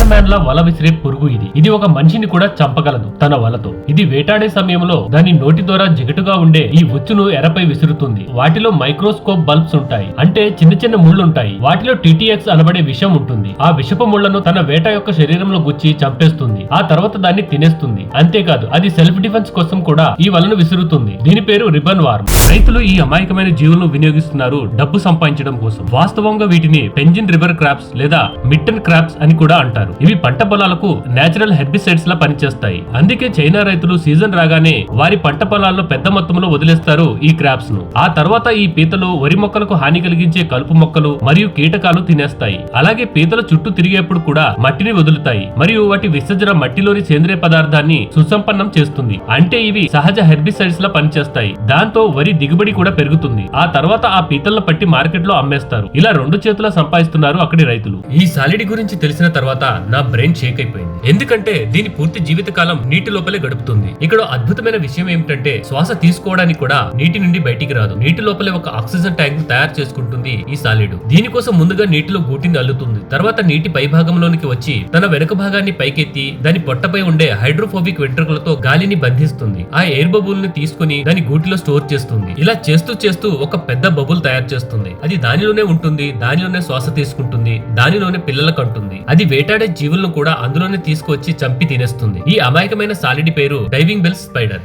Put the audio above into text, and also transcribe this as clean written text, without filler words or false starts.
Spider man లా వల విసిరే పురుగు ఇది ఒక మనిషిని కూడా చంపగలదు తన వలతో. ఇది వేటాడే సమయంలో దాని నోటి ద్వారా జిగటుగా ఉండే ఈ ఉచ్చును ఎరపై విసురుతుంది. వాటిలో మైక్రోస్కోప్ బల్బ్స్ ఉంటాయి, అంటే చిన్న చిన్న ముళ్ళుంటాయి. వాటిలో టీటీఎక్స్ అనబడే విషం ఉంటుంది. ఆ విషపు ముళ్లను తన వేట యొక్క శరీరంలో గుచ్చి చంపేస్తుంది. ఆ తర్వాత దాన్ని తినేస్తుంది. అంతేకాదు అది సెల్ఫ్ డిఫెన్స్ కోసం కూడా ఈ వలను విసురుతుంది. దీని పేరు రిబన్ వార్మ్. రైతులు ఈ అమాయకమైన జీవులను వినియోగిస్తున్నారు డబ్బు సంపాదించడం కోసం. వాస్తవంగా వీటిని పెంజిన్ రివర్ క్రాప్స్ లేదా మిట్టన్ క్రాప్స్ అని కూడా అంటారు. ఇవి పంట పొలాలకు నేచురల్ హెర్బిసైడ్స్ లా పనిచేస్తాయి. అందుకే చైనా రైతులు సీజన్ రాగానే వారి పంట పొలాల్లో పెద్ద మొత్తంలో వదిలేస్తారు ఈ క్రాప్స్ ను. ఆ తర్వాత ఈ పీతలు వరి మొక్కలకు హాని కలిగించే కలుపు మొక్కలు మరియు కీటకాలు తినేస్తాయి. అలాగే పీతల చుట్టూ తిరిగేప్పుడు కూడా మట్టిని వదులుతాయి మరియు వాటి విసర్జన మట్టిలోని సేంద్రియ పదార్థాన్ని సుసంపన్నం చేస్తుంది. అంటే ఇవి సహజ హెర్బిసైడ్స్ లా పనిచేస్తాయి. దాంతో వరి దిగుబడి కూడా పెరుగుతుంది. ఆ తర్వాత ఆ పీతలను పట్టి మార్కెట్ లో అమ్మేస్తారు. ఇలా 2 చేతులా సంపాదిస్తున్నారు అక్కడి రైతులు. ఈ సాలిడ్ గురించి తెలిసిన తర్వాత నా బ్రెయిన్ షేక్ అయిపోయింది. ఎందుకంటే దీని పూర్తి జీవితకాలం నీటి లోపలే గడుపుతుంది. ఇక్కడ అద్భుతమైన విషయం ఏమిటంటే శ్వాస తీసుకోవడానికి కూడా నీటి నుండి బయటికి రాదు. నీటి లోపలే ఒక ఆక్సిజన్ ట్యాంక్ తయారు చేసుకుంటుంది ఈ సాలిడ్. దీనికోసం ముందుగా నీటిలో గూటిని అల్లుతుంది. తర్వాత నీటి పై భాగంలోనికి వచ్చి తన వెనుక భాగాన్ని పైకెత్తి దాని పొట్టపై ఉండే హైడ్రోఫోబిక్ వెంట్రుకలతో గాలిని బంధిస్తుంది. ఆ ఎయిర్ బబుల్ ని తీసుకుని దాని గూటిలో స్టోర్ చేస్తుంది. ఇలా చేస్తూ చేస్తూ ఒక పెద్ద బబుల్ తయారు చేస్తుంది. అది దానిలోనే ఉంటుంది, దానిలోనే శ్వాస తీసుకుంటుంది, దానిలోనే పిల్లలకు అంటుంది. అది వేటాడే జీవులను కూడా అందులోనే తీసుకొచ్చి చంపి తినేస్తుంది. ఈ అమాయకమైన సాలిడ్ పేరు డైవింగ్ బెల్ స్పైడర్.